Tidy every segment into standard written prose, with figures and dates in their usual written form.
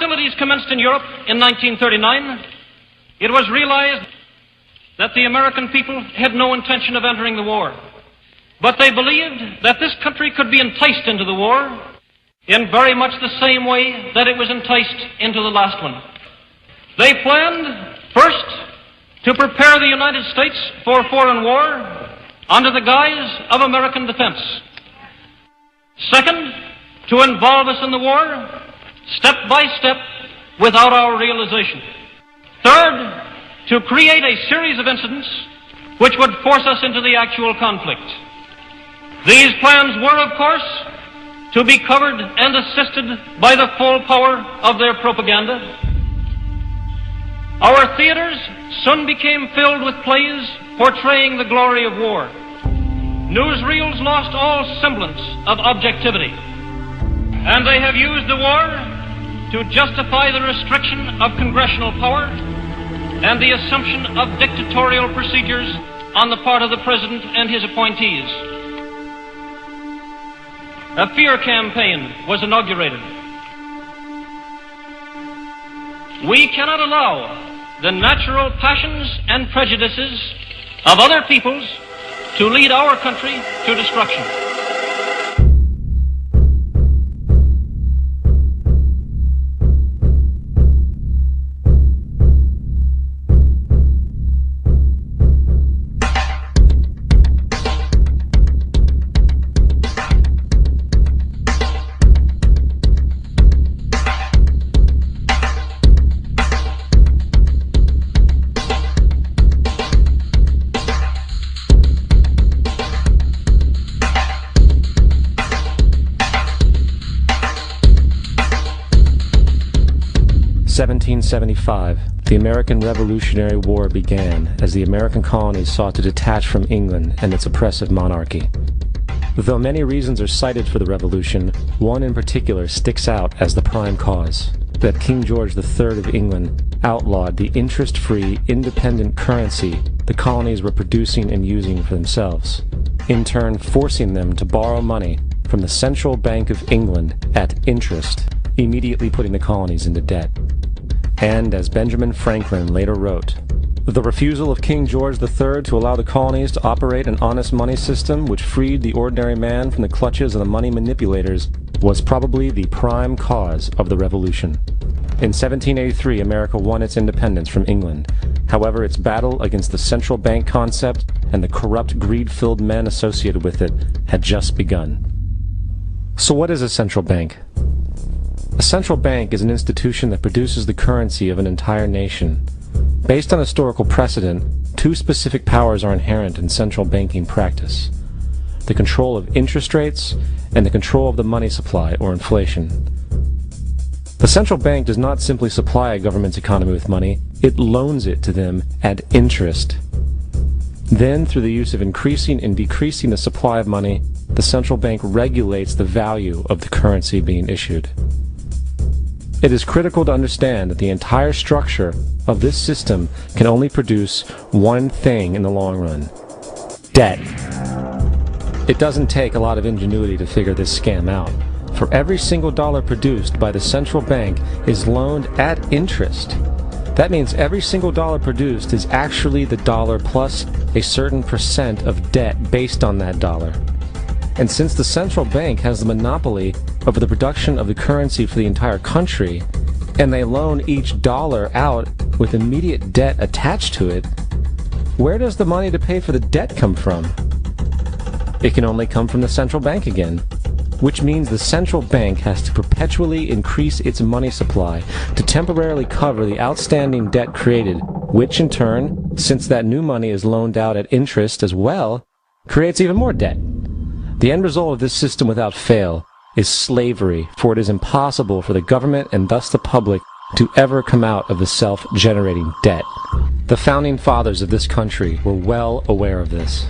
hostilities commenced in Europe in 1939, it was realized that the American people had no intention of entering the war. But they believed that this country could be enticed into the war in very much the same way that it was enticed into the last one. They planned, first, to prepare the United States for foreign war under the guise of American defense. Second, to involve us in the war step by step without our realization. Third, to create a series of incidents which would force us into the actual conflict. These plans were, of course, to be covered and assisted by the full power of their propaganda. Our theaters soon became filled with plays portraying the glory of war. Newsreels lost all semblance of objectivity, and they have used the war to justify the restriction of congressional power and the assumption of dictatorial procedures on the part of the President and his appointees. A fear campaign was inaugurated. We cannot allow the natural passions and prejudices of other peoples to lead our country to destruction. 1775, the American Revolutionary War began as the American colonies sought to detach from England and its oppressive monarchy. Though many reasons are cited for the revolution, one in particular sticks out as the prime cause: that King George III of England outlawed the interest-free, independent currency the colonies were producing and using for themselves, in turn forcing them to borrow money from the Central Bank of England at interest, immediately putting the colonies into debt. And, as Benjamin Franklin later wrote, the refusal of King George III to allow the colonies to operate an honest money system which freed the ordinary man from the clutches of the money manipulators was probably the prime cause of the Revolution. In 1783, America won its independence from England. However, its battle against the central bank concept and the corrupt, greed-filled men associated with it had just begun. So what is a central bank? A central bank is an institution that produces the currency of an entire nation. Based on historical precedent, two specific powers are inherent in central banking practice: the control of interest rates and the control of the money supply, or inflation. The central bank does not simply supply a government's economy with money, it loans it to them at interest. Then, through the use of increasing and decreasing the supply of money, the central bank regulates the value of the currency being issued. It is critical to understand that the entire structure of this system can only produce one thing in the long run: debt. It doesn't take a lot of ingenuity to figure this scam out. For every single dollar produced by the central bank is loaned at interest. That means every single dollar produced is actually the dollar plus a certain percent of debt based on that dollar. And since the central bank has the monopoly over the production of the currency for the entire country, and they loan each dollar out with immediate debt attached to it, where does the money to pay for the debt come from? It can only come from the central bank again, which means the central bank has to perpetually increase its money supply to temporarily cover the outstanding debt created, which in turn, since that new money is loaned out at interest as well, creates even more debt. The end result of this system without fail is slavery, for it is impossible for the government and thus the public to ever come out of the self-generating debt. The founding fathers of this country were well aware of this.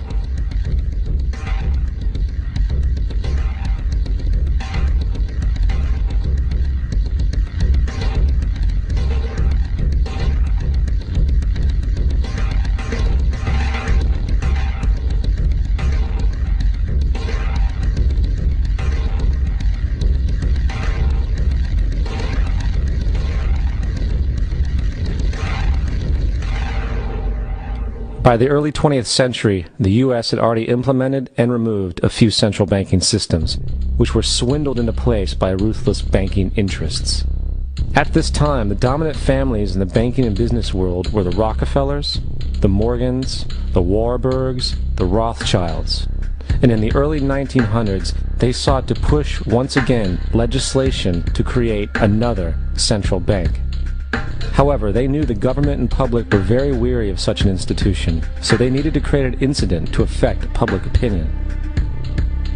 By the early 20th century, the U.S. had already implemented and removed a few central banking systems, which were swindled into place by ruthless banking interests. At this time, the dominant families in the banking and business world were the Rockefellers, the Morgans, the Warburgs, the Rothschilds. And in the early 1900s, they sought to push once again legislation to create another central bank. However, they knew the government and public were very weary of such an institution, so they needed to create an incident to affect public opinion.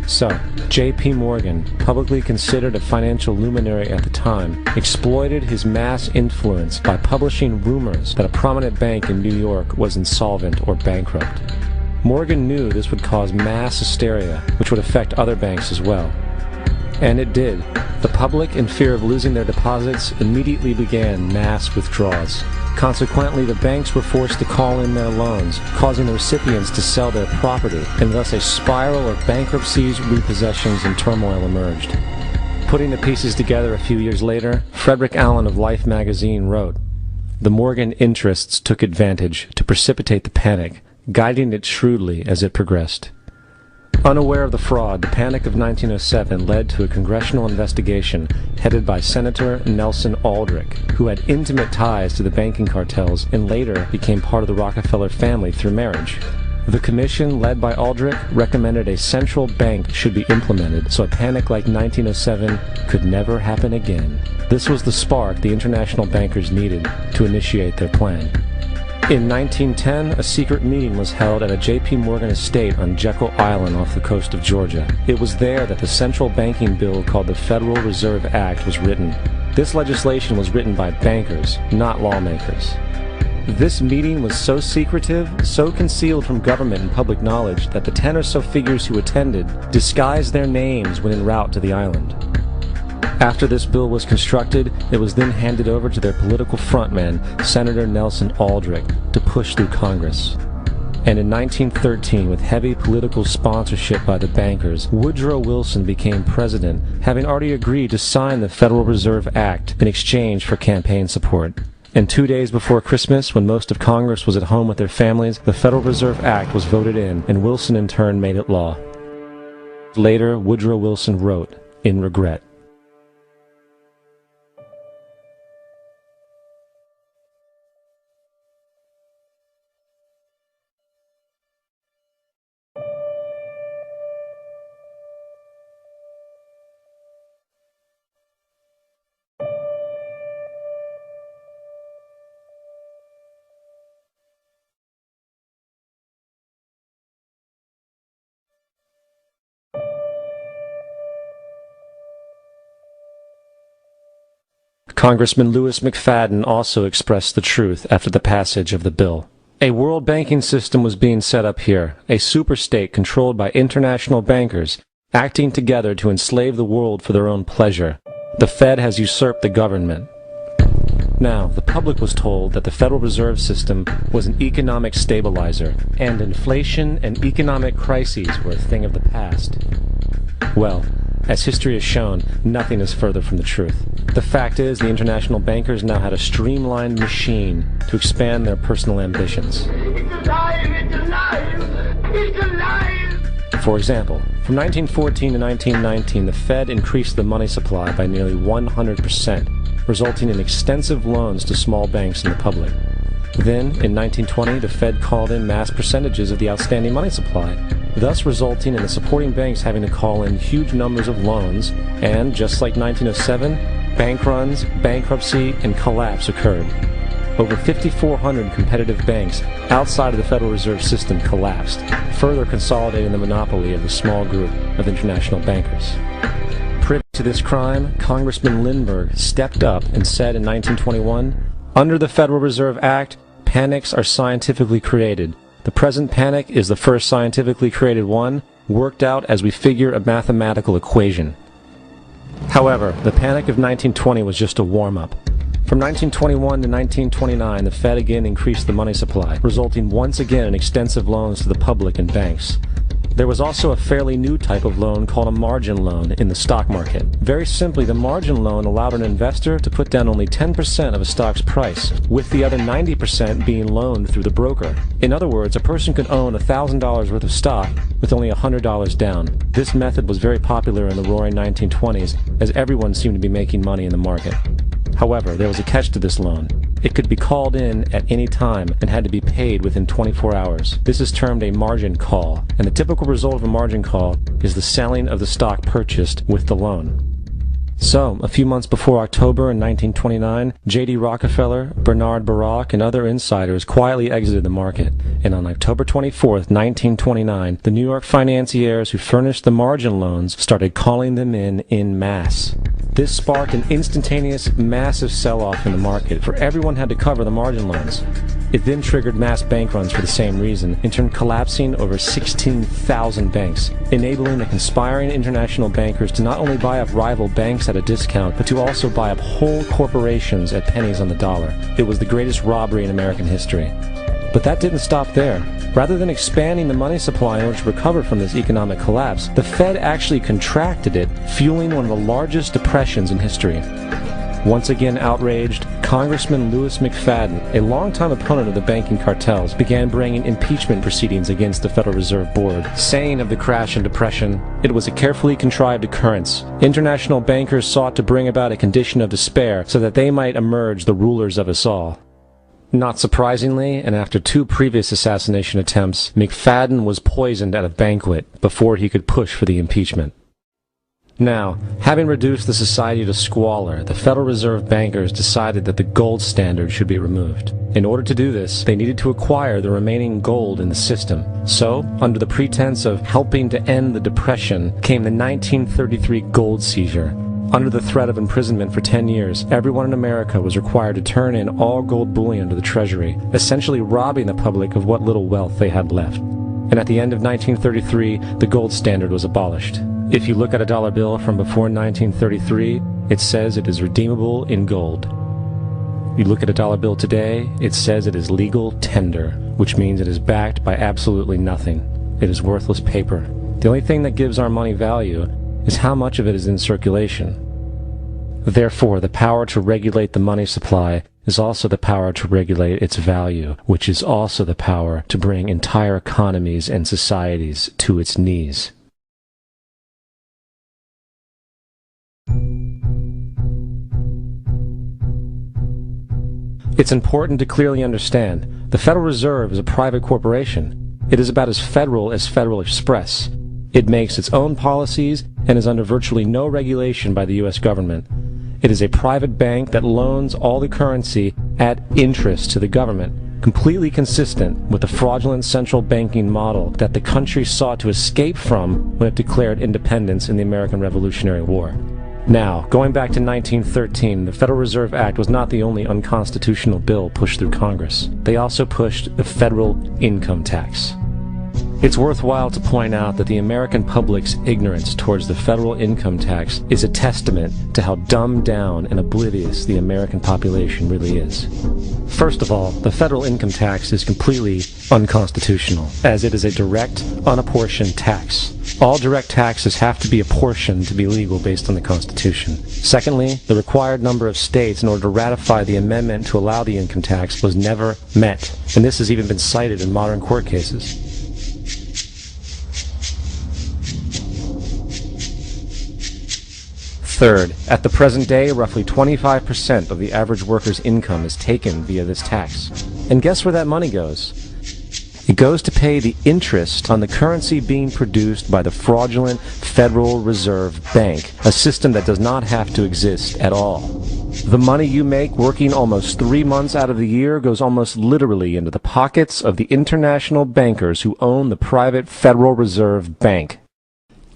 So, J.P. Morgan, publicly considered a financial luminary at the time, exploited his mass influence by publishing rumors that a prominent bank in New York was insolvent or bankrupt. Morgan knew this would cause mass hysteria, which would affect other banks as well. And it did. The public, in fear of losing their deposits, immediately began mass withdrawals. Consequently, the banks were forced to call in their loans, causing the recipients to sell their property, and thus a spiral of bankruptcies, repossessions, and turmoil emerged. Putting the pieces together a few years later, Frederick Allen of Life magazine wrote, "The Morgan interests took advantage to precipitate the panic, guiding it shrewdly as it progressed." Unaware of the fraud, the Panic of 1907 led to a congressional investigation headed by Senator Nelson Aldrich, who had intimate ties to the banking cartels and later became part of the Rockefeller family through marriage. The commission, led by Aldrich, recommended a central bank should be implemented so a panic like 1907 could never happen again. This was the spark the international bankers needed to initiate their plan. In 1910, a secret meeting was held at a J.P. Morgan estate on Jekyll Island off the coast of Georgia. It was there that the central banking bill called the Federal Reserve Act was written. This legislation was written by bankers, not lawmakers. This meeting was so secretive, so concealed from government and public knowledge that the 10 or so figures who attended disguised their names when en route to the island. After this bill was constructed, it was then handed over to their political frontman, Senator Nelson Aldrich, to push through Congress. And in 1913, with heavy political sponsorship by the bankers, Woodrow Wilson became president, having already agreed to sign the Federal Reserve Act in exchange for campaign support. And 2 days before Christmas, when most of Congress was at home with their families, the Federal Reserve Act was voted in, and Wilson in turn made it law. Later, Woodrow Wilson wrote, in regret, Congressman Louis McFadden also expressed the truth after the passage of the bill. A world banking system was being set up here, a superstate controlled by international bankers, acting together to enslave the world for their own pleasure. The Fed has usurped the government. Now, the public was told that the Federal Reserve System was an economic stabilizer, and inflation and economic crises were a thing of the past. Well, as history has shown, nothing is further from the truth. The fact is, the international bankers now had a streamlined machine to expand their personal ambitions. It's alive! It's alive! It's alive! For example, from 1914 to 1919, the Fed increased the money supply by nearly 100%, resulting in extensive loans to small banks and the public. Then, in 1920, the Fed called in mass percentages of the outstanding money supply, thus resulting in the supporting banks having to call in huge numbers of loans, and, just like 1907, bank runs, bankruptcy, and collapse occurred. Over 5,400 competitive banks outside of the Federal Reserve System collapsed, further consolidating the monopoly of the small group of international bankers. Privy to this crime, Congressman Lindbergh stepped up and said in 1921, "Under the Federal Reserve Act, panics are scientifically created. The present panic is the first scientifically created one, worked out as we figure a mathematical equation." However, the Panic of 1920 was just a warm-up. From 1921 to 1929, the Fed again increased the money supply, resulting once again in extensive loans to the public and banks. There was also a fairly new type of loan called a margin loan in the stock market. Very simply, the margin loan allowed an investor to put down only 10% of a stock's price, with the other 90% being loaned through the broker. In other words, a person could own $1,000 worth of stock with only $100 down. This method was very popular in the roaring 1920s, as everyone seemed to be making money in the market. However, there was a catch to this loan. It could be called in at any time and had to be paid within 24 hours. This is termed a margin call, and the typical result of a margin call is the selling of the stock purchased with the loan. So, a few months before October in 1929, J.D. Rockefeller, Bernard Baruch, and other insiders quietly exited the market, and on October 24, 1929, the New York financiers who furnished the margin loans started calling them in masse. This sparked an instantaneous, massive sell-off in the market, for everyone had to cover the margin loans. It then triggered mass bank runs for the same reason, in turn collapsing over 16,000 banks, enabling the conspiring international bankers to not only buy up rival banks at a discount, but to also buy up whole corporations at pennies on the dollar. It was the greatest robbery in American history. But that didn't stop there. Rather than expanding the money supply in order to recover from this economic collapse, the Fed actually contracted it, fueling one of the largest depressions in history. Once again outraged, Congressman Louis McFadden, a longtime opponent of the banking cartels, began bringing impeachment proceedings against the Federal Reserve Board, saying of the crash and depression, "It was a carefully contrived occurrence. International bankers sought to bring about a condition of despair so that they might emerge the rulers of us all." Not surprisingly, and after 2 previous assassination attempts, McFadden was poisoned at a banquet before he could push for the impeachment. Now, having reduced the society to squalor, the Federal Reserve bankers decided that the gold standard should be removed. In order to do this, they needed to acquire the remaining gold in the system. So, under the pretense of helping to end the Depression, came the 1933 gold seizure. Under the threat of imprisonment for 10 years, everyone in America was required to turn in all gold bullion to the Treasury, essentially robbing the public of what little wealth they had left. And at the end of 1933, the gold standard was abolished. If you look at a dollar bill from before 1933, it says it is redeemable in gold. You look at a dollar bill today, it says it is legal tender, which means it is backed by absolutely nothing. It is worthless paper. The only thing that gives our money value is how much of it is in circulation. Therefore, the power to regulate the money supply is also the power to regulate its value, which is also the power to bring entire economies and societies to its knees. It's important to clearly understand, the Federal Reserve is a private corporation. It is about as Federal Express. It makes its own policies and is under virtually no regulation by the U.S. government. It is a private bank that loans all the currency at interest to the government, completely consistent with the fraudulent central banking model that the country sought to escape from when it declared independence in the American Revolutionary War. Now, going back to 1913, the Federal Reserve Act was not the only unconstitutional bill pushed through Congress. They also pushed the federal income tax. It's worthwhile to point out that the American public's ignorance towards the federal income tax is a testament to how dumbed down and oblivious the American population really is. First of all, the federal income tax is completely unconstitutional, as it is a direct, unapportioned tax. All direct taxes have to be apportioned to be legal based on the Constitution. Secondly, the required number of states in order to ratify the amendment to allow the income tax was never met, and this has even been cited in modern court cases. Third, at the present day, roughly 25% of the average worker's income is taken via this tax. And guess where that money goes? It goes to pay the interest on the currency being produced by the fraudulent Federal Reserve Bank, a system that does not have to exist at all. The money you make working almost 3 months out of the year goes almost literally into the pockets of the international bankers who own the private Federal Reserve Bank.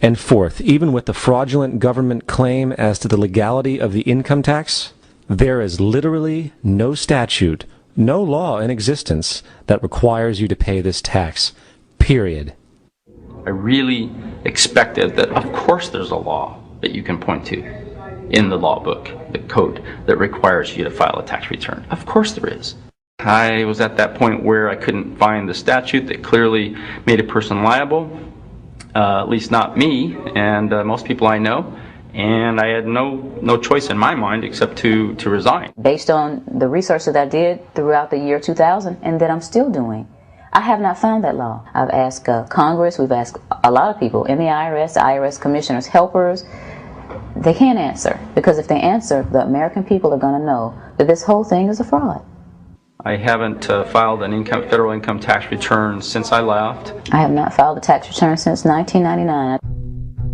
And fourth, even with the fraudulent government claim as to the legality of the income tax, there is literally no statute, no law in existence that requires you to pay this tax, period. I really expected that, of course, there's a law that you can point to in the law book, the code, that requires you to file a tax return. Of course there is. I was at that point where I couldn't find the statute that clearly made a person liable. at least not me and most people I know. And I had no choice in my mind except to resign. Based on the research that I did throughout the year 2000 and that I'm still doing, I have not found that law. I've asked Congress, we've asked a lot of people in the IRS commissioners, helpers. They can't answer, because if they answer, the American people are going to know that this whole thing is a fraud. I haven't filed an federal income tax return since I left. I have not filed a tax return since 1999.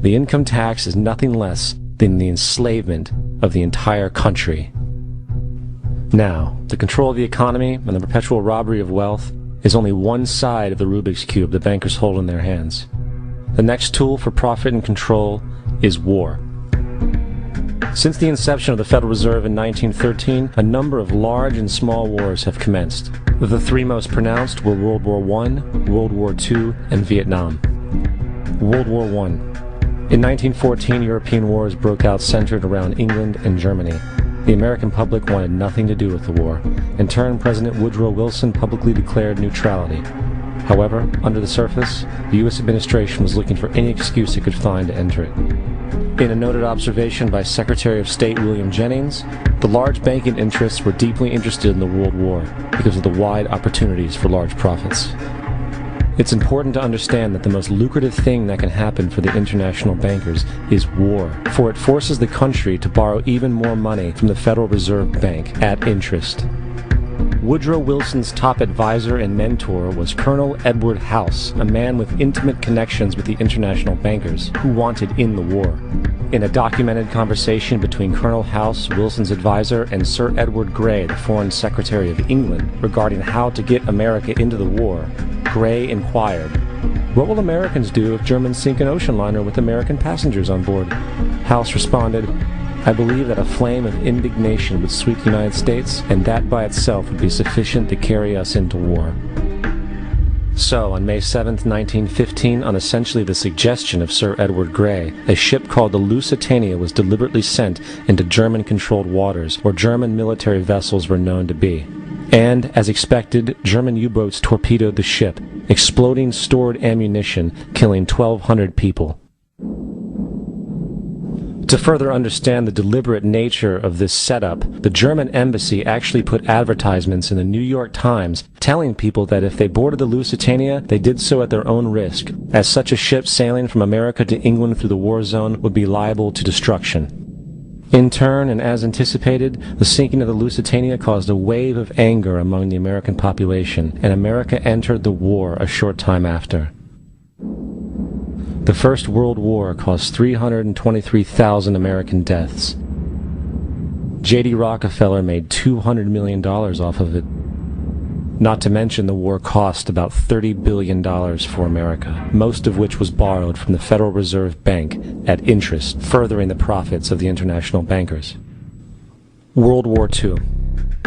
The income tax is nothing less than the enslavement of the entire country. Now, the control of the economy and the perpetual robbery of wealth is only one side of the Rubik's Cube the bankers hold in their hands. The next tool for profit and control is war. Since the inception of the Federal Reserve in 1913, a number of large and small wars have commenced. The three most pronounced were World War I, World War II, and Vietnam. World War I. In 1914, European wars broke out centered around England and Germany. The American public wanted nothing to do with the war. In turn, President Woodrow Wilson publicly declared neutrality. However, under the surface, the U.S. administration was looking for any excuse it could find to enter it. In a noted observation by Secretary of State William Jennings, the large banking interests were deeply interested in the World War because of the wide opportunities for large profits. It's important to understand that the most lucrative thing that can happen for the international bankers is war, for it forces the country to borrow even more money from the Federal Reserve Bank at interest. Woodrow Wilson's top advisor and mentor was Colonel Edward House, a man with intimate connections with the international bankers who wanted in the war. In a documented conversation between Colonel House, Wilson's advisor, and Sir Edward Grey, the Foreign Secretary of England, regarding how to get America into the war, Grey inquired, "What will Americans do if Germans sink an ocean liner with American passengers on board?" House responded, "I believe that a flame of indignation would sweep the United States, and that by itself would be sufficient to carry us into war." So, on May 7, 1915, on essentially the suggestion of Sir Edward Grey, a ship called the Lusitania was deliberately sent into German-controlled waters, where German military vessels were known to be. And, as expected, German U-boats torpedoed the ship, exploding stored ammunition, killing 1,200 people. To further understand the deliberate nature of this setup, the German embassy actually put advertisements in the New York Times telling people that if they boarded the Lusitania, they did so at their own risk, as such a ship sailing from America to England through the war zone would be liable to destruction. In turn, and as anticipated, the sinking of the Lusitania caused a wave of anger among the American population, and America entered the war a short time after. The First World War caused 323,000 American deaths. J.D. Rockefeller made $200 million off of it. Not to mention the war cost about $30 billion for America, most of which was borrowed from the Federal Reserve Bank at interest, furthering the profits of the international bankers. World War II.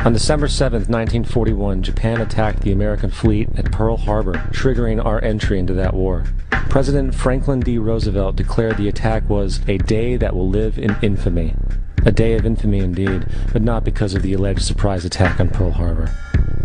On December 7, 1941, Japan attacked the American fleet at Pearl Harbor, triggering our entry into that war. President Franklin D. Roosevelt declared the attack was a day that will live in infamy. A day of infamy indeed, but not because of the alleged surprise attack on Pearl Harbor.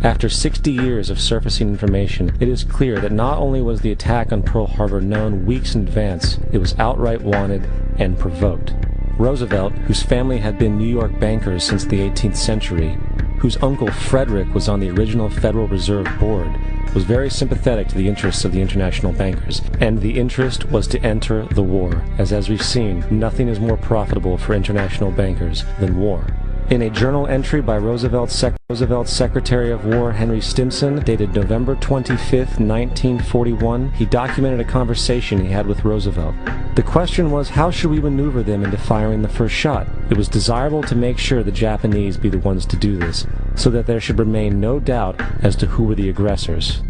After 60 years of surfacing information, it is clear that not only was the attack on Pearl Harbor known weeks in advance, it was outright wanted and provoked. Roosevelt, whose family had been New York bankers since the 18th century, whose uncle Frederick was on the original Federal Reserve Board, was very sympathetic to the interests of the international bankers, and the interest was to enter the war, as we've seen, nothing is more profitable for international bankers than war. In a journal entry by Roosevelt's Secretary of War Henry Stimson, dated November 25, 1941, he documented a conversation he had with Roosevelt. The question was, how should we maneuver them into firing the first shot? It was desirable to make sure the Japanese be the ones to do this, so that there should remain no doubt as to who were the aggressors.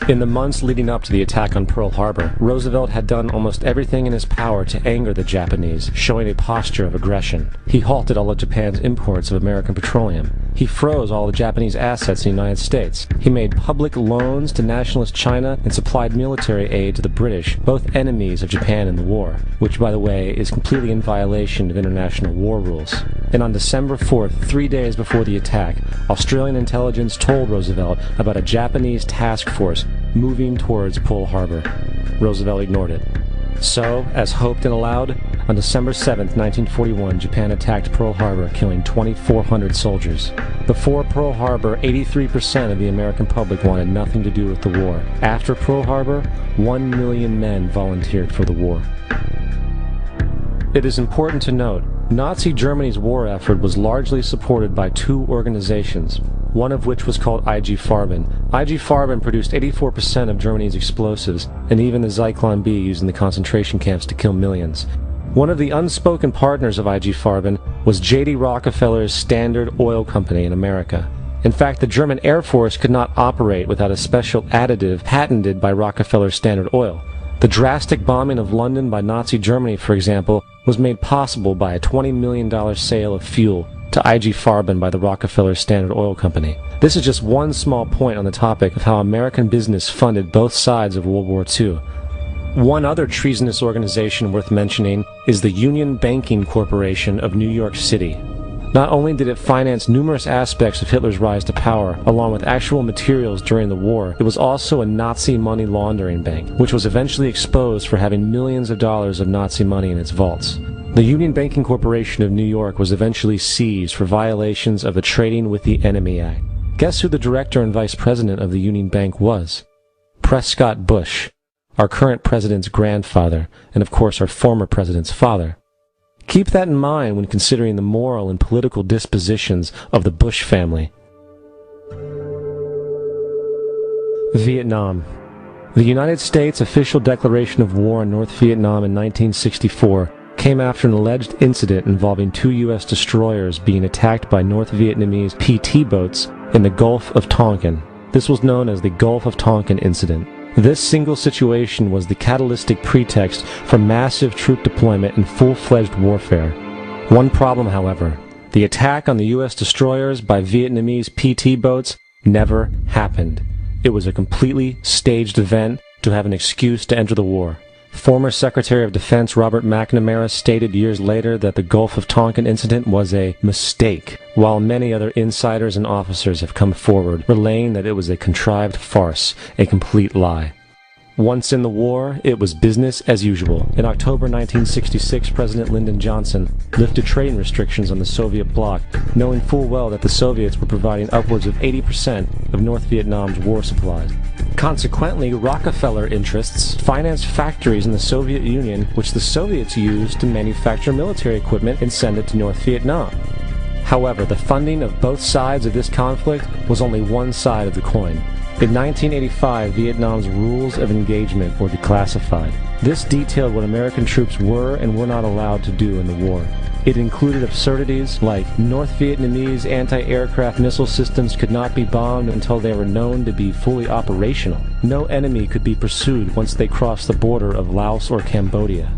In the months leading up to the attack on Pearl Harbor, Roosevelt had done almost everything in his power to anger the Japanese, showing a posture of aggression. He halted all of Japan's imports of American petroleum. He froze all the Japanese assets in the United States. He made public loans to nationalist China and supplied military aid to the British, both enemies of Japan in the war, which, by the way, is completely in violation of international war rules. And on December 4th, 3 days before the attack, Australian intelligence told Roosevelt about a Japanese task force moving towards Pearl Harbor. Roosevelt ignored it. So, as hoped and allowed, on December 7, 1941, Japan attacked Pearl Harbor, killing 2,400 soldiers. Before Pearl Harbor, 83% of the American public wanted nothing to do with the war. After Pearl Harbor, 1 million men volunteered for the war. It is important to note, Nazi Germany's war effort was largely supported by two organizations, one of which was called IG Farben. IG Farben produced 84% of Germany's explosives, and even the Zyklon B used in the concentration camps to kill millions. One of the unspoken partners of IG Farben was J.D. Rockefeller's Standard Oil Company in America. In fact, the German Air Force could not operate without a special additive patented by Rockefeller's Standard Oil. The drastic bombing of London by Nazi Germany, for example, was made possible by a $20 million sale of fuel to IG Farben by the Rockefeller Standard Oil Company. This is just one small point on the topic of how American business funded both sides of World War II. One other treasonous organization worth mentioning is the Union Banking Corporation of New York City. Not only did it finance numerous aspects of Hitler's rise to power, along with actual materials during the war, it was also a Nazi money laundering bank, which was eventually exposed for having millions of dollars of Nazi money in its vaults. The Union Banking Corporation of New York was eventually seized for violations of the Trading with the Enemy Act. Guess who the director and vice president of the Union Bank was? Prescott Bush, our current president's grandfather, and of course our former president's father. Keep that in mind when considering the moral and political dispositions of the Bush family. Vietnam. The United States' official declaration of war on North Vietnam in 1964 came after an alleged incident involving two U.S. destroyers being attacked by North Vietnamese PT boats in the Gulf of Tonkin. This was known as the Gulf of Tonkin Incident. This single situation was the catalytic pretext for massive troop deployment and full-fledged warfare. One problem, however, the attack on the U.S. destroyers by Vietnamese PT boats never happened. It was a completely staged event to have an excuse to enter the war. Former Secretary of Defense Robert McNamara stated years later that the Gulf of Tonkin incident was a mistake, while many other insiders and officers have come forward, relaying that it was a contrived farce, a complete lie. Once in the war, it was business as usual. In October 1966, President Lyndon Johnson lifted trading restrictions on the Soviet bloc, knowing full well that the Soviets were providing upwards of 80% of North Vietnam's war supplies. Consequently, Rockefeller interests financed factories in the Soviet Union, which the Soviets used to manufacture military equipment and send it to North Vietnam. However, the funding of both sides of this conflict was only one side of the coin. In 1985, Vietnam's rules of engagement were declassified. This detailed what American troops were and were not allowed to do in the war. It included absurdities like North Vietnamese anti-aircraft missile systems could not be bombed until they were known to be fully operational. No enemy could be pursued once they crossed the border of Laos or Cambodia.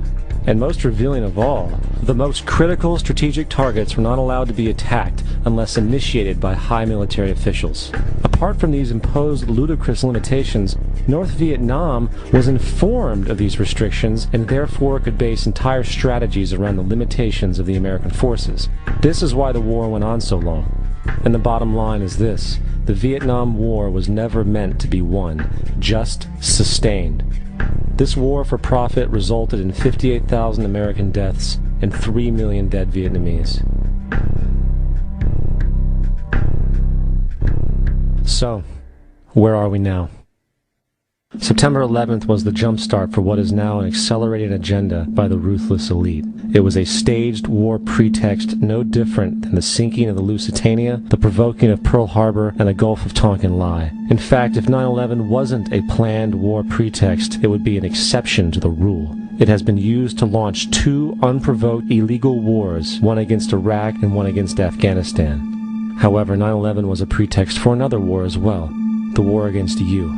And most revealing of all, the most critical strategic targets were not allowed to be attacked unless initiated by high military officials. Apart from these imposed ludicrous limitations, North Vietnam was informed of these restrictions and therefore could base entire strategies around the limitations of the American forces. This is why the war went on so long. And the bottom line is this: the Vietnam War was never meant to be won, just sustained. This war for profit resulted in 58,000 American deaths and 3 million dead Vietnamese. So, where are we now? September 11th was the jumpstart for what is now an accelerated agenda by the ruthless elite. It was a staged war pretext no different than the sinking of the Lusitania, the provoking of Pearl Harbor, and the Gulf of Tonkin lie. In fact, if 9/11 wasn't a planned war pretext, it would be an exception to the rule. It has been used to launch two unprovoked illegal wars, one against Iraq and one against Afghanistan. However, 9/11 was a pretext for another war as well, the war against you.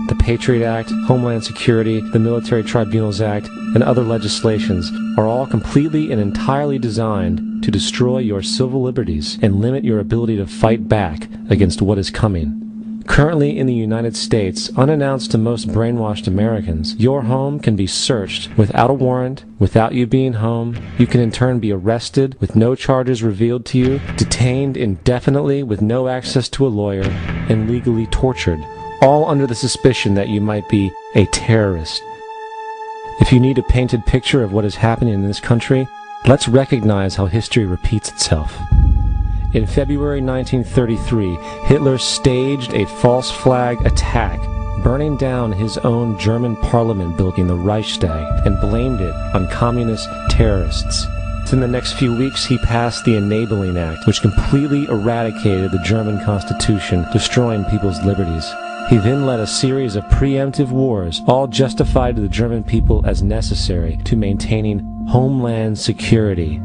The Patriot Act, Homeland Security, the Military Tribunals Act, and other legislations are all completely and entirely designed to destroy your civil liberties and limit your ability to fight back against what is coming. Currently in the United States, unannounced to most brainwashed Americans, your home can be searched without a warrant, without you being home. You can in turn be arrested with no charges revealed to you, detained indefinitely with no access to a lawyer, and legally tortured, all under the suspicion that you might be a terrorist. If you need a painted picture of what is happening in this country, let's recognize how history repeats itself. In February 1933, Hitler staged a false flag attack, burning down his own German parliament building, the Reichstag, and blamed it on communist terrorists. In the next few weeks, he passed the Enabling Act, which completely eradicated the German Constitution, destroying people's liberties. He then led a series of preemptive wars, all justified to the German people as necessary to maintaining homeland security.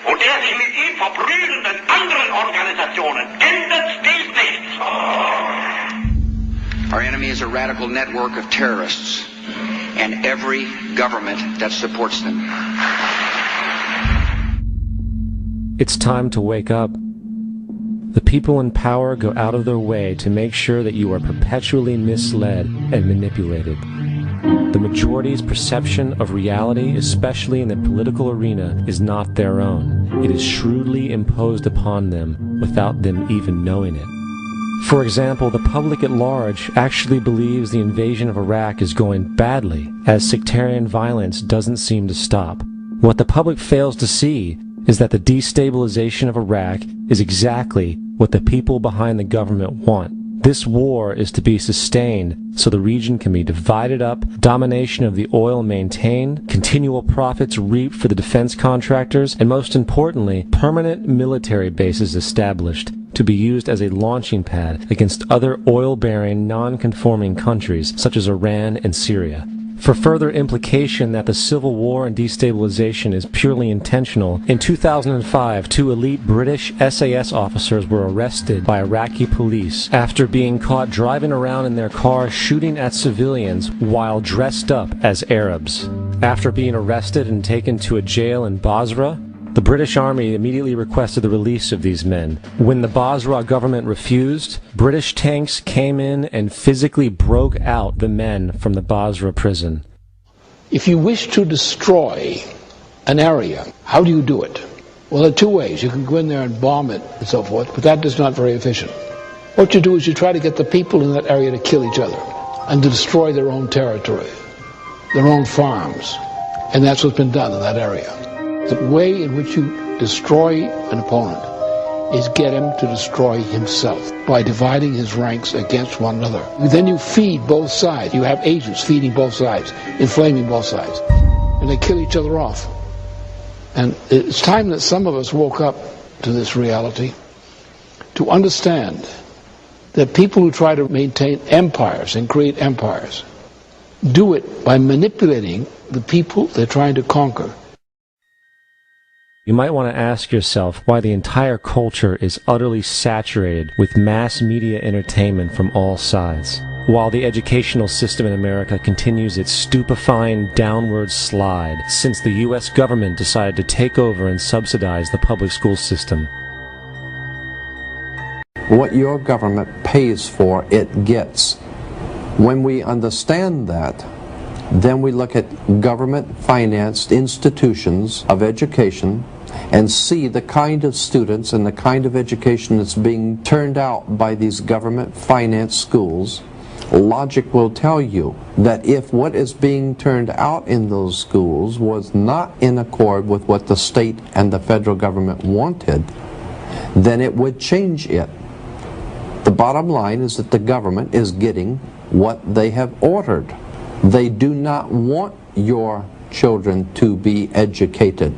Und der sich mit ihm verprügelnden anderen Organisationen ändert dies nichts. Our enemy is a radical network of terrorists and every government that supports them. It's time to wake up. The people in power go out of their way to make sure that you are perpetually misled and manipulated. The majority's perception of reality, especially in the political arena, is not their own. It is shrewdly imposed upon them without them even knowing it. For example, the public at large actually believes the invasion of Iraq is going badly, as sectarian violence doesn't seem to stop. What the public fails to see is that the destabilization of Iraq is exactly what the people behind the government want. This war is to be sustained so the region can be divided up, domination of the oil maintained, continual profits reaped for the defense contractors, and most importantly, permanent military bases established to be used as a launching pad against other oil-bearing, non-conforming countries such as Iran and Syria. For further implication that the civil war and destabilization is purely intentional, in 2005, 2 elite British SAS officers were arrested by Iraqi police after being caught driving around in their car shooting at civilians while dressed up as Arabs. After being arrested and taken to a jail in Basra, the British Army immediately requested the release of these men. When the Basra government refused, British tanks came in and physically broke out the men from the Basra prison. If you wish to destroy an area, how do you do it? Well, there are 2 ways. You can go in there and bomb it and so forth, but that is not very efficient. What you do is you try to get the people in that area to kill each other and to destroy their own territory, their own farms. And that's what's been done in that area. The way in which you destroy an opponent is get him to destroy himself by dividing his ranks against one another. Then you feed both sides. You have agents feeding both sides, inflaming both sides. And they kill each other off. And it's time that some of us woke up to this reality, to understand that people who try to maintain empires and create empires do it by manipulating the people they're trying to conquer. You might want to ask yourself why the entire culture is utterly saturated with mass media entertainment from all sides, while the educational system in America continues its stupefying downward slide since the U.S. government decided to take over and subsidize the public school system. What your government pays for, it gets. When we understand that, then we look at government-financed institutions of education and see the kind of students and the kind of education that's being turned out by these government-financed schools. Logic will tell you that if what is being turned out in those schools was not in accord with what the state and the federal government wanted, then it would change it. The bottom line is that the government is getting what they have ordered. They do not want your children to be educated.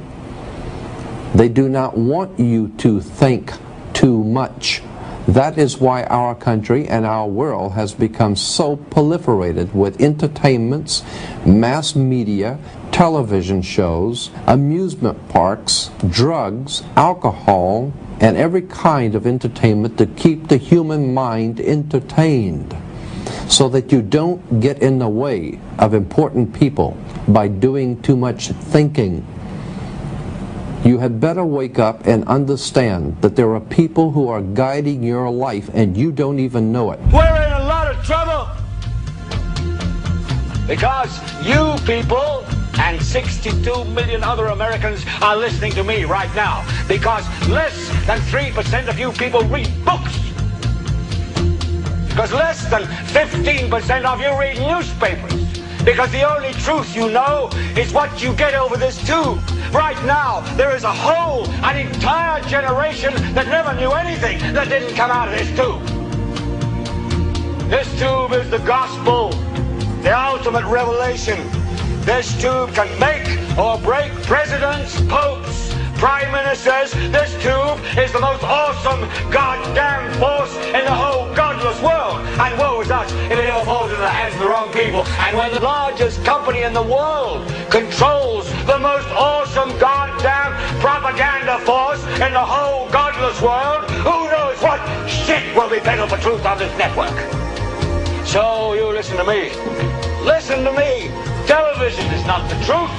They do not want you to think too much. That is why our country and our world has become so proliferated with entertainments, mass media, television shows, amusement parks, drugs, alcohol, and every kind of entertainment to keep the human mind entertained, so that you don't get in the way of important people by doing too much thinking. You had better wake up and understand that there are people who are guiding your life and you don't even know it. We're in a lot of trouble because you people and 62 million other Americans are listening to me right now, because less than 3% of you people read books, because less than 15% of you read newspapers, because the only truth you know is what you get over this tube. Right now, there is an entire generation that never knew anything that didn't come out of this tube. This tube is the gospel, the ultimate revelation. This tube can make or break presidents, popes, prime ministers. This tube is the most awesome goddamn force in the whole godless world. And woe is us if it ever falls into the hands of the wrong people. And when the largest company in the world controls the most awesome goddamn propaganda force in the whole godless world, who knows what shit will be peddled for truth on this network. So you listen to me. Listen to me. Television is not the truth.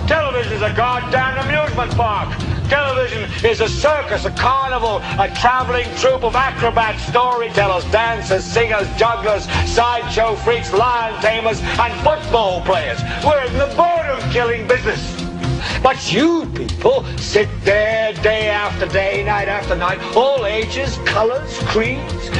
Television is a goddamn amusement park. Television is a circus, a carnival, a traveling troupe of acrobats, storytellers, dancers, singers, jugglers, sideshow freaks, lion tamers, and football players. We're in the boredom-killing business. But you people sit there day after day, night after night, all ages, colors, creeds.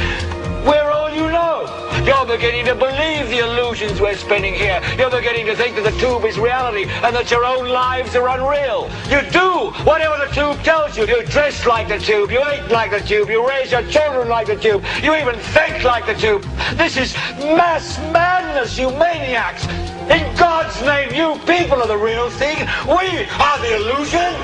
We're all you know. You're beginning to believe the illusions we're spinning here. You're beginning to think that the tube is reality and that your own lives are unreal. You do whatever the tube tells you. You dress like the tube. You eat like the tube. You raise your children like the tube. You even think like the tube. This is mass madness, you maniacs. In God's name, you people are the real thing. We are the illusion.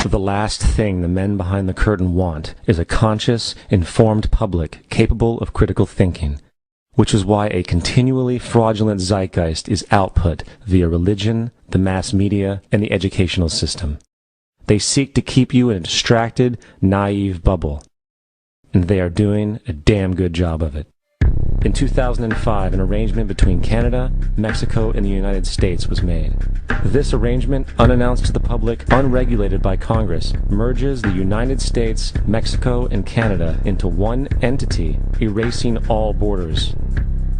The last thing the men behind the curtain want is a conscious, informed public capable of critical thinking, which is why a continually fraudulent zeitgeist is output via religion, the mass media, and the educational system. They seek to keep you in a distracted, naive bubble, and they are doing a damn good job of it. In 2005, an arrangement between Canada, Mexico, and the United States was made. This arrangement, unannounced to the public, unregulated by Congress, merges the United States, Mexico, and Canada into one entity, erasing all borders.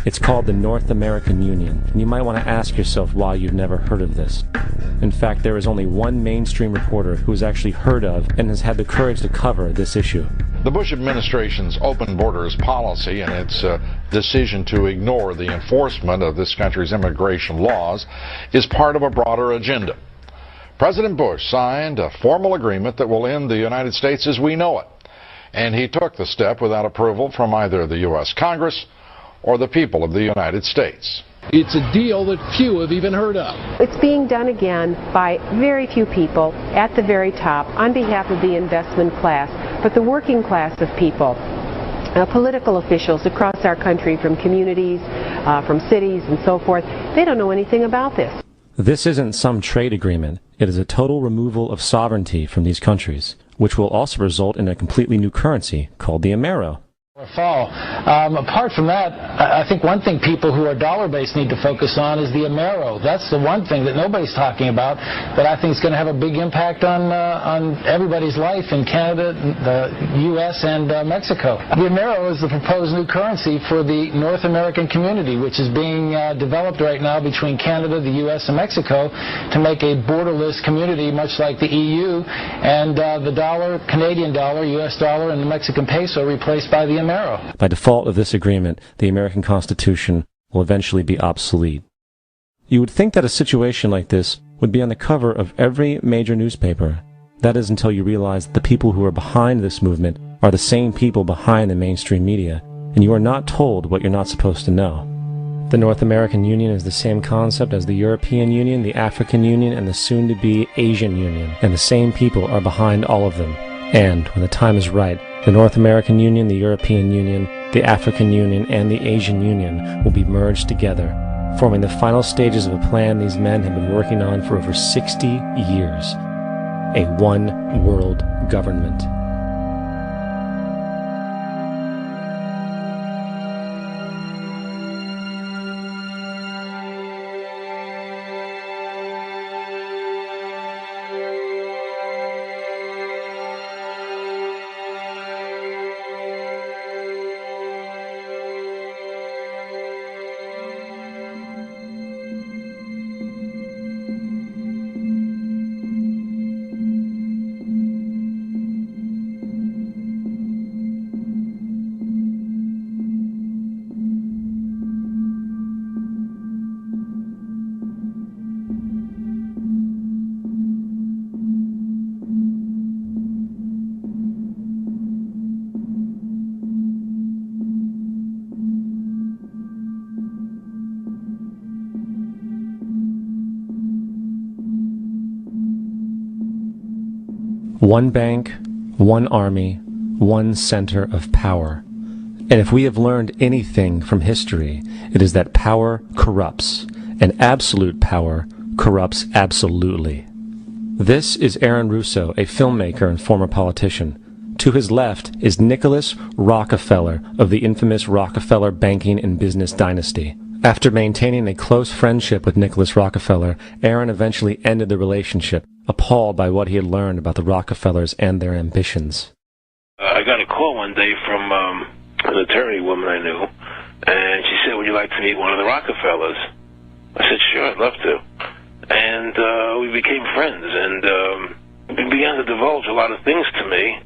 It's called the North American Union, and you might want to ask yourself why you've never heard of this. In fact, there is only one mainstream reporter who has actually heard of and has had the courage to cover this issue. The Bush administration's open borders policy and its decision to ignore the enforcement of this country's immigration laws is part of a broader agenda. President Bush signed a formal agreement that will end the United States as we know it, and he took the step without approval from either the U.S. Congress or the people of the United States. It's a deal that few have even heard of. It's being done again by very few people at the very top on behalf of the investment class, but the working class of people, political officials across our country, from communities, from cities and so forth, they don't know anything about this. This isn't some trade agreement. It is a total removal of sovereignty from these countries, which will also result in a completely new currency called the Amero. Fall. Apart from that, I think one thing people who are dollar-based need to focus on is the Amero. That's the one thing that nobody's talking about, but I think it's going to have a big impact on everybody's life in Canada, the U.S., and Mexico. The Amero is the proposed new currency for the North American community, which is being developed right now between Canada, the U.S., and Mexico to make a borderless community, much like the EU, and the dollar, Canadian dollar, U.S. dollar, and the Mexican peso replaced by the Amero. By default of this agreement, the American Constitution will eventually be obsolete. You would think that a situation like this would be on the cover of every major newspaper. That is until you realize that the people who are behind this movement are the same people behind the mainstream media, and you are not told what you're not supposed to know. The North American Union is the same concept as the European Union, the African Union, and the soon-to-be Asian Union, and the same people are behind all of them. And, when the time is right, the North American Union, the European Union, the African Union, and the Asian Union will be merged together, forming the final stages of a plan these men have been working on for over 60 years. A one-world government. One bank, one army, one center of power. And if we have learned anything from history, it is that power corrupts, and absolute power corrupts absolutely. This is Aaron Russo, a filmmaker and former politician. To his left is Nicholas Rockefeller of the infamous Rockefeller banking and business dynasty. After maintaining a close friendship with Nicholas Rockefeller, Aaron eventually ended the relationship, appalled by what he had learned about the Rockefellers and their ambitions. I got a call one day from an attorney woman I knew, and she said, "Would you like to meet one of the Rockefellers?" I said, "Sure, I'd love to." And we became friends, and he began to divulge a lot of things to me.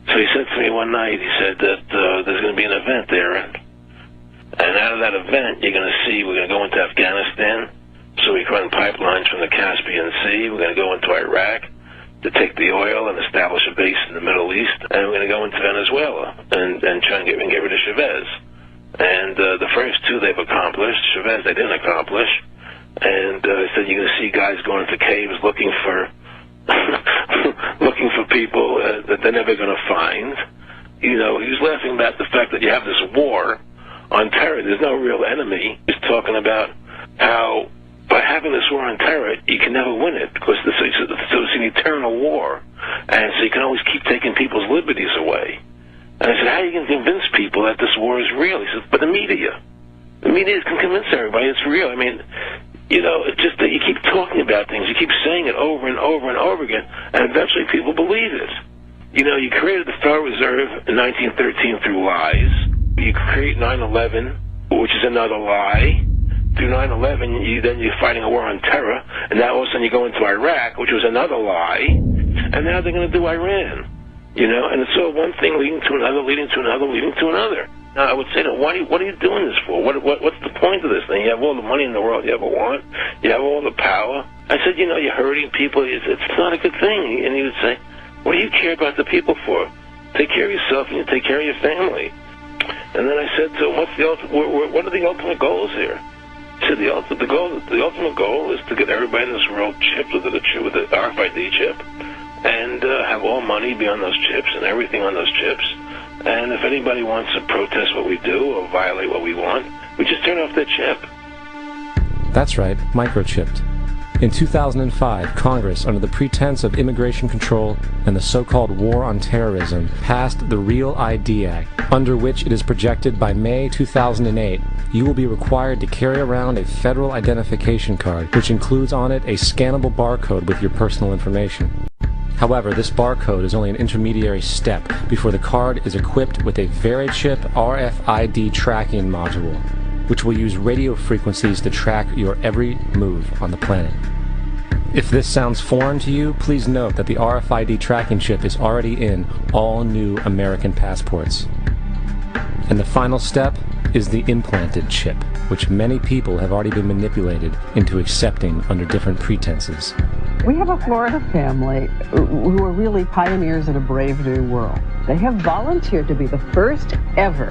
So he said to me one night, he said that there's going to be an event there, and out of that event, you're going to see we're going to go into Afghanistan, so we can run pipelines from the Caspian Sea. We're going to go into Iraq to take the oil and establish a base in the Middle East, and we're going to go into Venezuela and try and get rid of Chavez. And the first two they've accomplished. Chavez they didn't accomplish. And he said you're going to see guys going into caves looking for looking for people that they're never going to find. You know, he was laughing about the fact that you have this war on terror. There's no real enemy. He's talking about how by having this war on terror, you can never win it because so it's an eternal war. And so you can always keep taking people's liberties away. And I said, how are you going to convince people that this war is real? He said, but the media can convince everybody it's real. I mean, you know, it's just that you keep talking about things, you keep saying it over and over and over again, and eventually people believe it. You know, you created the Federal Reserve in 1913 through lies. You create 9/11, which is another lie. Through 9/11, then you're fighting a war on terror, and now all of a sudden you go into Iraq, which was another lie, and now they're going to do Iran. You know, and it's all one thing leading to another, leading to another, leading to another. Now, I would say to them, what are you doing this for? What's the point of this thing? You have all the money in the world you ever want. You have all the power. I said, you know, you're hurting people. It's not a good thing. And he would say, what do you care about the people for? Take care of yourself and you take care of your family. And then I said to him, what are the ultimate goals here? He said, the ultimate goal is to get everybody in this world chipped with the RFID chip and have all money be on those chips and everything on those chips. And if anybody wants to protest what we do or violate what we want, we just turn off their chip. That's right, microchipped. In 2005, Congress, under the pretense of immigration control and the so-called war on terrorism, passed the Real ID Act, under which it is projected by May 2008, you will be required to carry around a federal identification card, which includes on it a scannable barcode with your personal information. However, this barcode is only an intermediary step before the card is equipped with a VeriChip RFID tracking module, which will use radio frequencies to track your every move on the planet. If this sounds foreign to you, please note that the RFID tracking chip is already in all new American passports. And the final step is the implanted chip, which many people have already been manipulated into accepting under different pretenses. We have a Florida family who are really pioneers in a brave new world. They have volunteered to be the first ever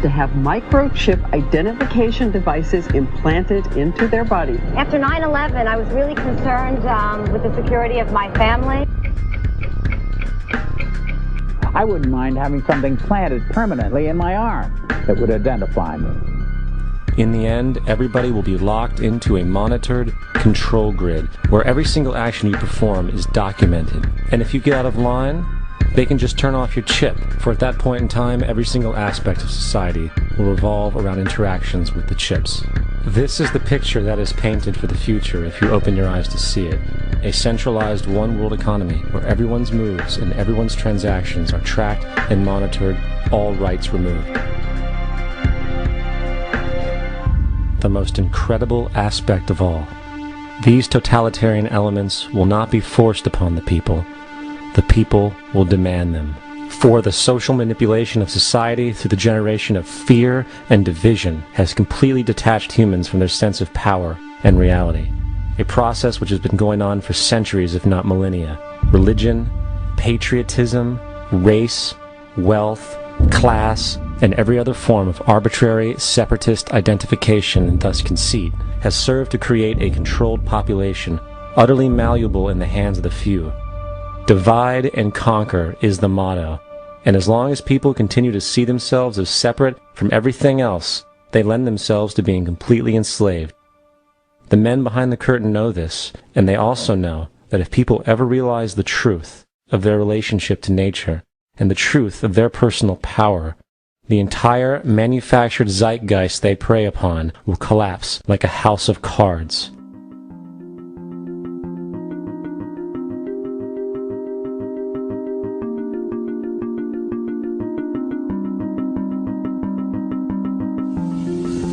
to have microchip identification devices implanted into their body. After 9/11, I was really concerned with the security of my family. I wouldn't mind having something planted permanently in my arm that would identify me. In the end, everybody will be locked into a monitored control grid where every single action you perform is documented. And if you get out of line, they can just turn off your chip, for at that point in time, every single aspect of society will revolve around interactions with the chips. This is the picture that is painted for the future if you open your eyes to see it. A centralized one-world economy where everyone's moves and everyone's transactions are tracked and monitored, all rights removed. The most incredible aspect of all. These totalitarian elements will not be forced upon the people. The people will demand them. For the social manipulation of society through the generation of fear and division has completely detached humans from their sense of power and reality. A process which has been going on for centuries, if not millennia. Religion, patriotism, race, wealth, class, and every other form of arbitrary, separatist identification and thus conceit has served to create a controlled population, utterly malleable in the hands of the few. Divide and conquer is the motto, and as long as people continue to see themselves as separate from everything else, they lend themselves to being completely enslaved. The men behind the curtain know this, and they also know that if people ever realize the truth of their relationship to nature and the truth of their personal power, the entire manufactured zeitgeist they prey upon will collapse like a house of cards.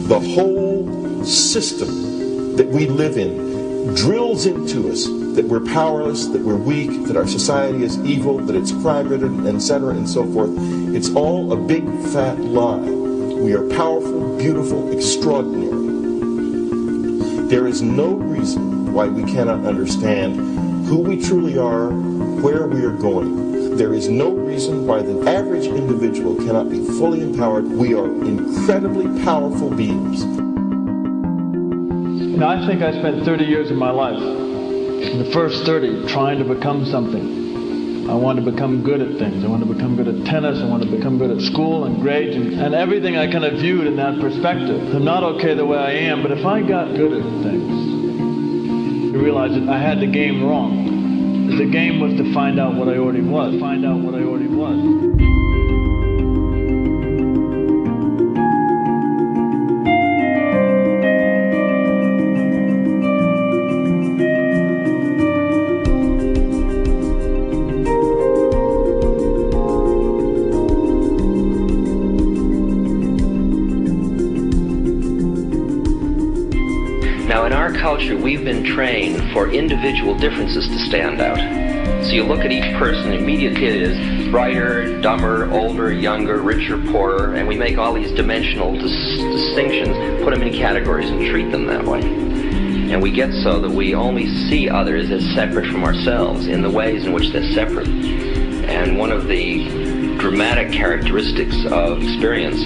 The whole system that we live in drills into us that we're powerless, that we're weak, that our society is evil, that it's crime-ridden, etc., and so forth. It's all a big, fat lie. We are powerful, beautiful, extraordinary. There is no reason why we cannot understand who we truly are, where we are going. There is no reason why the average individual cannot be fully empowered. We are incredibly powerful beings. You know, I think I spent 30 years of my life, in the first 30, trying to become something. I wanted to become good at things. I wanted to become good at tennis. I wanted to become good at school and grades and everything I kind of viewed in that perspective. I'm not okay the way I am, but if I got good at things, you realize that I had the game wrong. The game was to find out what I already was. Find out what I already was. Now, in our culture, we've been trained for individual differences to stand out. So you look at each person, immediately it is brighter, dumber, older, younger, richer, poorer, and we make all these dimensional distinctions, put them in categories and treat them that way. And we get so that we only see others as separate from ourselves in the ways in which they're separate. And one of the dramatic characteristics of experience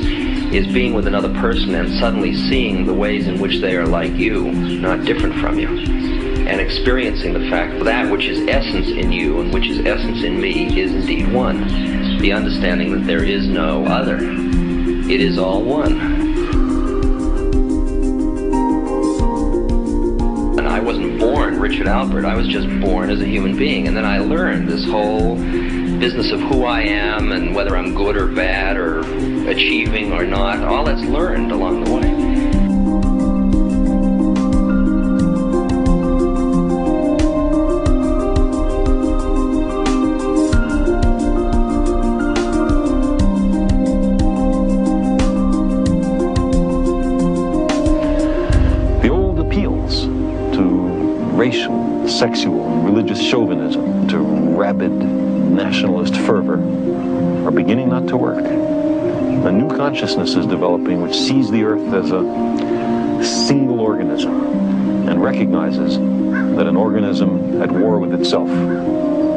is being with another person and suddenly seeing the ways in which they are like you, not different from you. And experiencing the fact that that which is essence in you and which is essence in me is indeed one. The understanding that there is no other. It is all one. And I wasn't born Richard Albert, I was just born as a human being. And then I learned this whole business of who I am and whether I'm good or bad or achieving or not. All that's learned along the way. The old appeals to racial, sexual, and religious chauvinism, to rabid nationalist fervor, are beginning not to work. A new consciousness is developing which sees the earth as a single organism and recognizes that an organism at war with itself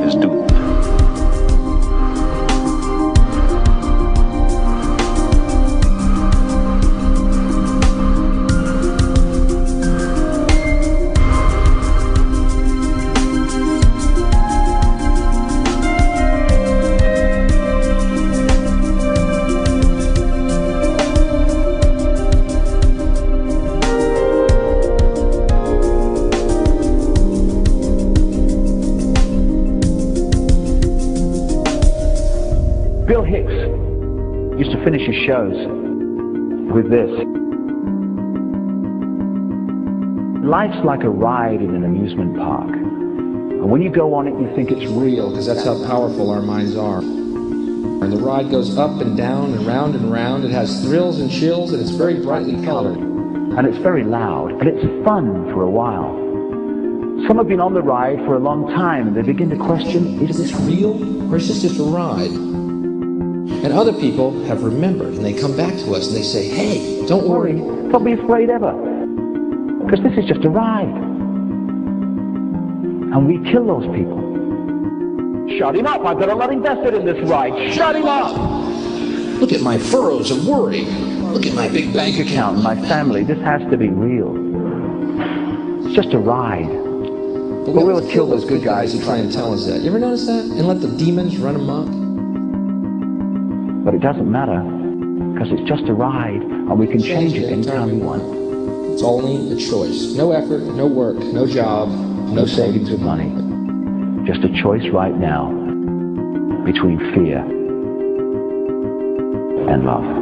is doomed. Bill Hicks used to finish his shows with this. Life's like a ride in an amusement park. And when you go on it, you think it's real, because that's how powerful our minds are. And the ride goes up and down and round and round. It has thrills and chills, and it's very brightly colored. And it's very loud, but it's fun for a while. Some have been on the ride for a long time, and they begin to question, is this real, or is this just a ride? And other people have remembered, and they come back to us and they say, hey, don't worry. Don't be afraid ever, because this is just a ride. And we kill those people. Shut him up, I've got a lot invested in this ride. Shut him up! Look at my furrows of worry. Look at my big bank account. My family, this has to be real. It's just a ride. But we will kill those good guys who try and tell us that. You ever notice that? And let the demons run amok? But it doesn't matter, because it's just a ride, and we can change it anytime we want. It's only a choice. No effort, no work, no job, No savings of money. Just a choice right now between fear and love.